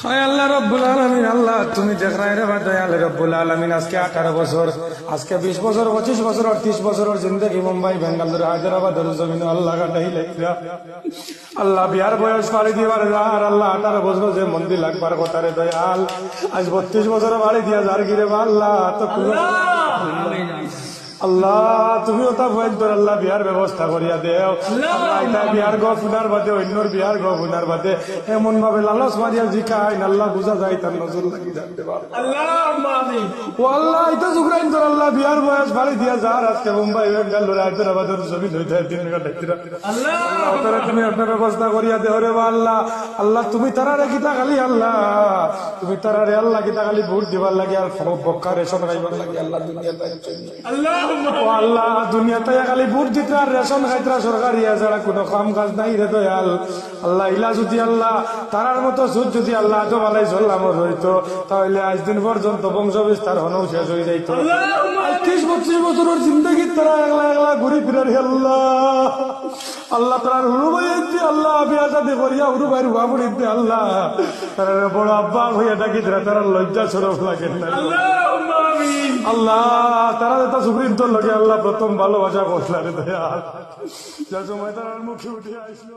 হায় আল্লাহ রব্বুল আলামিন, আল্লাহ তুমি দেখরাই রে দয়াল রব্বুল আলামিন। আজকে 18 বছর, আজকে 20 বছর, 25 বছর, 30 বছরের জিন্দগি মুম্বাই, বেঙ্গালুরু, হায়দ্রাবাদের জমিন আল্লাহ কাটাইলে আল্লাহ বিয়ার বয়স পাড়ি দিবার যার আল্লাহ 18 বছর যে মন্দির লাগবার কথা রে দয়াল, আজ 32 বছর বাড়ি দিয়া যার গিরে আল্লাহ তো আল্লাহ তুমি ওটা বয়ন তোর আল্লাহ বিয়ার ব্যবস্থা করিয়া দেও। আল্লাহ এটা বিয়ার গো ফুনার বাদে অন্যর বিয়ার গো ফুনার বাদে এমন ভাবে লালস মারিয়া জিকাই আল্লাহ বুঝা যায় তার নজর লাগি জানতে পারো ও আল্লাহ এটা জুগরাইন তোর আল্লাহ বিয়ার বয়স বাড়ি দিয়া যার আজকে মুম্বাই, বেঙ্গালুরু, হায়দ্রাবাদের জমি হইতে 3 ঘন্টা আল্লাহ তুমি একটা ব্যবস্থা করিয়া দেও রে আল্লাহ। আল্লাহ তুমি তারারে গীতা খালি আল্লাহ তুমি তারারে আল্লাহ গীতা খালি ভোট দিবার লাগে আর বক্কা রেশন খাইবার লাগে আল্লাহ দুনিয়ার আল্লাহ ও আল্লাহ দুনিয়াতে খালি ভোট দিতে আর রেশন খাইতরা সরকারি ছাড়া কোনো কাম কাজ নাই রে দয়াল। আল্লাহ ইলা যদি আল্লাহ তারার মতো সুদ যদি আল্লাহ আজো বালাই চললাম হইতো তাহলে আজ দিন পর্যন্ত বংশ বিস্তার হনও শেষ হয়ে যাইতো। 30-32 বছরের জিন্দগি তারা একলা একলা ঘুরি ফিরার আল্লাহ আল্লাহ তার হুরু ভাই আল্লাহ বিয়া শাদী করিয়া হুরু ভাইয়ের হুয়া পড়িতে আল্লাহ তারা বড় আব্বা হইয়া ডাকি তারা লজ্জা সরফ লাগে না আল্লাহ। তারা যেটা সুপ্রিম তোর লগে আল্লাহ প্রথম ভালোবাসা করলাম দয়াল, যার সময় তার মুখে উঠে আসলো।